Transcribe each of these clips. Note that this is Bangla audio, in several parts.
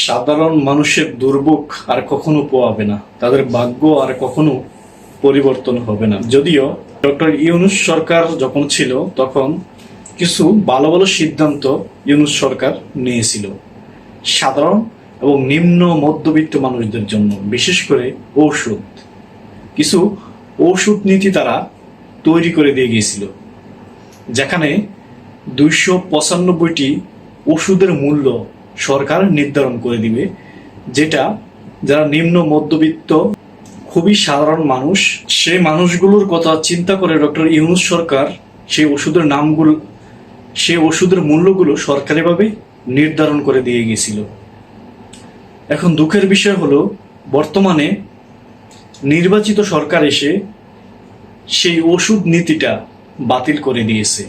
সাধারণ মানুষের দুর্ভোগ আর কখনো পোয়াবে না, তাদের ভাগ্য আর কখনো পরিবর্তন হবে না। যদিও ডক্টর ইউনূস সরকার যখন ছিল তখন কিছু ভালো ভালো সিদ্ধান্ত ইউনূস সরকার নিয়েছিল সাধারণ এবং নিম্ন মধ্যবিত্ত মানুষদের জন্য, বিশেষ করে ঔষধ। কিছু ঔষধ নীতি তারা তৈরি করে দিয়ে গিয়েছিল, যেখানে 295টি ওষুধের মূল্য সরকার নির্ধারণ করে দিবে, যেটা যারা নিম্ন মধ্যবিত্ত খুবই সাধারণ মানুষ, সেই মানুষগুলোর কথা চিন্তা করে ডক্টর ইউনূস সরকার সেই ওষুধের নামগুলো, সেই ওষুধের মূল্যগুলো সরকারিভাবে নির্ধারণ করে দিয়ে গিয়েছিল। এখন দুঃখের বিষয় হলো বর্তমানে নির্বাচিত সরকার এসে সেই ওষুধ নীতিটা বাতিল করে দিয়েছে।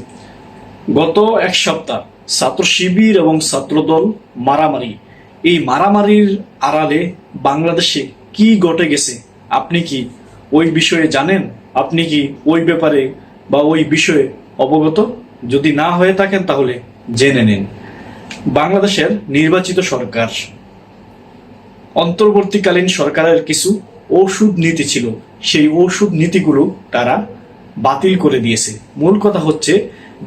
গত এক সপ্তাহ ছাত্র শিবির এবং ছাত্রদল মারামারি, এই মারামারির আড়ালে বাংলাদেশে কি ঘটে গেছে আপনি কি ওই বিষয়ে জানেন? আপনি কি ওই ব্যাপারে বা ওই বিষয়ে অবগত? যদি না হয়ে থাকেন তাহলে জেনে নিন। বাংলাদেশের নির্বাচিত সরকার, অন্তর্বর্তীকালীন সরকারের কিছু ওষুধ নীতি ছিল, সেই ওষুধ নীতিগুলো তারা বাতিল করে দিয়েছে। মূল কথা হচ্ছে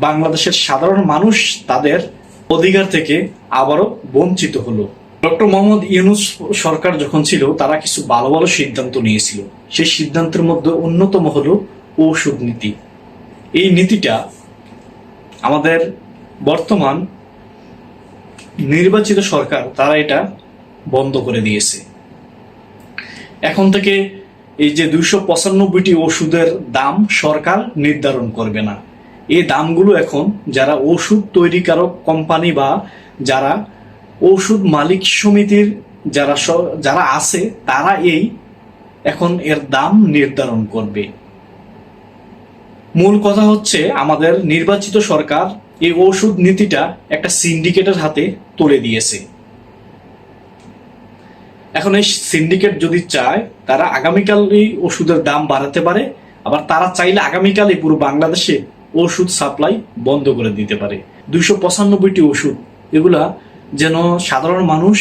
বাংলাদেশের সাধারণ মানুষ তাদের অধিকার থেকে আবারও বঞ্চিত হলো। ডক্টর মোহাম্মদ ইউনূস সরকার যখন ছিল তারা কিছু ভালো ভালো সিদ্ধান্ত নিয়েছিল, সেই সিদ্ধান্তের মধ্যে অন্যতম হলো ওষুধ নীতি। এই নীতিটা আমাদের বর্তমান নির্বাচিত সরকার তারা এটা বন্ধ করে দিয়েছে। এখন থেকে এই যে 295টি ওষুধের দাম সরকার নির্ধারণ করবে না। এই দামগুলো এখন যারা ওষুধ তৈরিকারক কোম্পানি বা যারা ওষুধ মালিক সমিতির যারা আছে তারা এখন এর দাম নির্ধারণ করবে। মূল কথা হচ্ছে আমাদের নির্বাচিত সরকার এই ওষুধ নীতিটা একটা সিন্ডিকেটের হাতে তুলে দিয়েছে। এখন এই সিন্ডিকেট যদি চায় তারা আগামীকাল এই ওষুধের দাম বাড়াতে পারে, আবার তারা চাইলে আগামীকালই পুরো বাংলাদেশে ওষুধ সাপ্লাই বন্ধ করে দিতে পারে। 295টি ওষুধ, এগুলা যেন সাধারণ মানুষ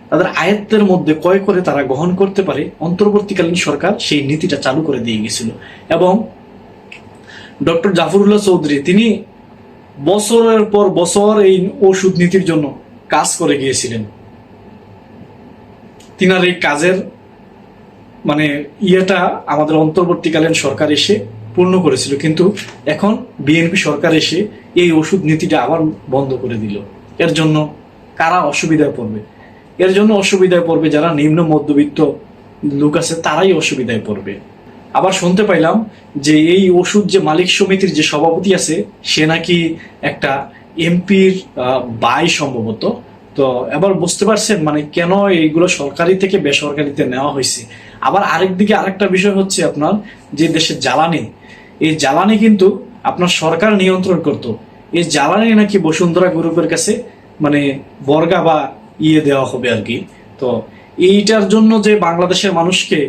তাদের আয়ত্তের মধ্যে ক্রয় করে তারা গ্রহণ করতে পারে, অন্তর্বর্তীকালীন সরকার সেই নীতিটা চালু করে দিয়ে গেছিল। এবং ডক্টর জাফরুল্লাহ চৌধুরী তিনি বছরের পর বছর এই ওষুধ নীতির জন্য কাজ করে গিয়েছিলেন। তিনার এই কাজের ইয়েটা আমাদের অন্তর্বর্তীকালীন সরকার এসে পূর্ণ করেছিল, কিন্তু এখন বিএনপি সরকার এসে এই ওষুধ নীতিটা আবার বন্ধ করে দিল। এর জন্য কারা অসুবিধায় পড়বে? এর জন্য অসুবিধায় পড়বে যারা নিম্ন মধ্যবিত্ত লোক আছে, তারাই অসুবিধায় পড়বে। আবার শুনতে পাইলাম যে এই ওষুধ যে মালিক সমিতির যে সভাপতি আছে সে নাকি একটা এমপির ভাই সম্ভবত। তো এবার বুঝতে পারছেন কেন এইগুলো সরকারি থেকে বেসরকারিতে নেওয়া হয়েছে। আবার আরেকদিকে আরেকটা বিষয় হচ্ছে আপনার যে দেশের জ্বালানি, এই জ্বালানি কিন্তু আপনার সরকার নিয়ন্ত্রণ করত। এই জ্বালানি নাকি বসুন্ধরা গ্রুপের কাছে বর্গা বা দেওয়া হবে আর কি। তো এইটার জন্য যে বাংলাদেশের মানুষকে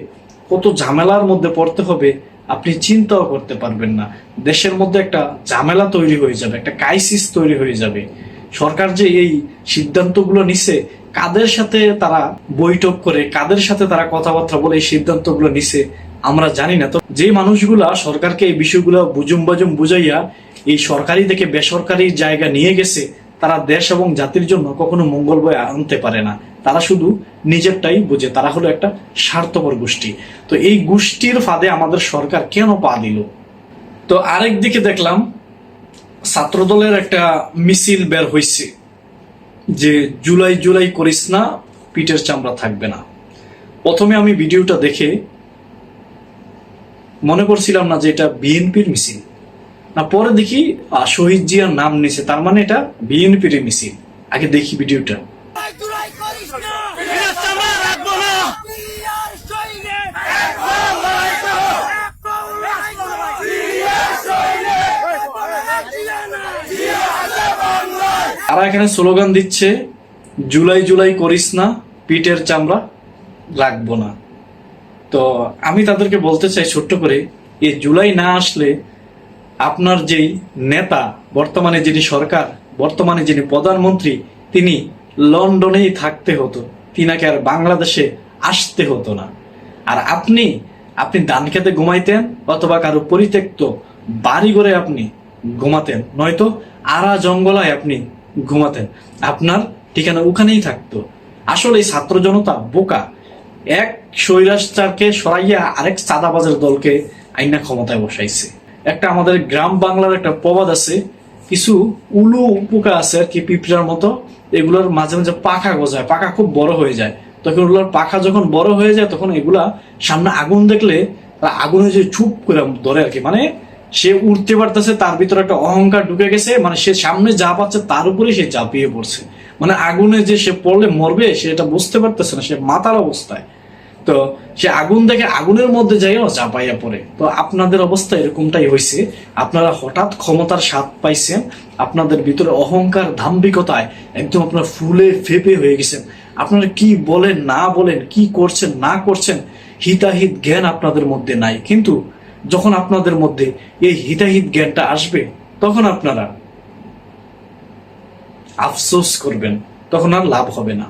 কত ঝামেলার মধ্যে পড়তে হবে আপনি চিন্তাও করতে পারবেন না। দেশের মধ্যে একটা ঝামেলা তৈরি হয়ে যাবে, একটা ক্রাইসিস তৈরি হয়ে যাবে। সরকার যে এই সিদ্ধান্তগুলো নিছে, কাদের সাথে তারা বৈঠক করে, কাদের সাথে তারা কথাবার্তা বলে এই সিদ্ধান্তগুলো নিছে আমরা জানি না। তো যে মানুষগুলা সরকারকে এই বিষয়গুলো বুজুম বাজুম বুঝাইয়া এই সরকারি থেকে বেসরকারি জায়গা নিয়ে গেছে, তারা দেশ এবং জাতির জন্য কখনো মঙ্গল বয়ে আনতে পারে না। তারা শুধু নিজেরটাই বুঝে, তারা হলো একটা স্বার্থপর গোষ্ঠী। তো এই গোষ্ঠীর ফাঁদে আমাদের সরকার কেন পা দিল? তো আরেক দিকে দেখলাম ছাত্রদলের একটা মিছিল বের হয়েছে যে জুলাই জুলাই করিস না, পিঠের চামড়া থাকবে না। প্রথমে আমি ভিডিওটা দেখে মনে করছিলাম না যে এটা বিএনপির মিছিল, না পরে দেখি শহীদ জিয়ার নাম নিছে, তার মানে এটা বিএনপির মিছিল। আগে দেখি ভিডিওটা। তারা এখানে স্লোগান দিচ্ছে জুলাই জুলাই করিস না, পিঠের চামড়া রাখবো না। তো আমি তাদেরকে বলতে চাই ছোট্ট করে, এই জুলাই না আসলে আপনার যেই নেতা, বর্তমানে যিনি সরকার, বর্তমানে যিনি প্রধানমন্ত্রী, তিনি লন্ডনেই থাকতে হতো। তিনাকে আর বাংলাদেশে আসতে হতো না। আর আপনি আপনি ধান খেতে ঘুমাইতেন, অথবা কারো পরিত্যক্ত বাড়ি ঘরে আপনি ঘুমাতেন, নয়তো আরা জঙ্গলায় আপনি ঘুমাতেন, আপনার ঠিকানা ওখানেই থাকতো। আসলে এই ছাত্র জনতা বোকা। এক স্বৈরাচারকে সরাইয়া আরেক চাঁদাবাজের দলকে আইনা ক্ষমতায় বসাইছে। একটা আমাদের গ্রাম বাংলার একটা প্রবাদ আছে, কিছু উলু পোকা আছে আর কি, পিঁপড়ার মতো, এগুলোর মাঝে মাঝে পাখা গজায়, পাখা খুব বড় হয়ে যায়। তখন ওগুলোর পাখা যখন বড় হয়ে যায়, তখন এগুলা সামনে আগুন দেখলে আগুনে যে চুপ করে ধরে আর কি, মানে সে উঠতে পারতেছে, তার ভিতরে একটা অহংকার ঢুকে গেছে, মানে সে সামনে যা পাচ্ছে তার উপরে সে ঝাঁপিয়ে পড়ছে। মানে আগুনে যে সে পড়লে মরবে সে এটা বুঝতে পারতেছে না, সে মাতাল অবস্থায়। তো সে আগুন দেখে আগুনের মধ্যে যাইও চাপাইয়া পড়ে। তো আপনাদের অবস্থা এরকমটাই হয়েছে। আপনারা হঠাৎ ক্ষমতার স্বাদ পাইছেন, আপনাদের ভিতরে অহংকার দাম্ভিকতায় একদম আপনারা ফুলে ফেপে হয়ে গেছেন। আপনারা কি বলেন না বলেন, কি করছেন না করছেন, হিতাহিত জ্ঞান আপনাদের মধ্যে নাই। কিন্তু যখন আপনাদের মধ্যে এই হিতাহিত জ্ঞানটা আসবে, তখন আপনারা আফসোস করবেন, তখন আর লাভ হবে না।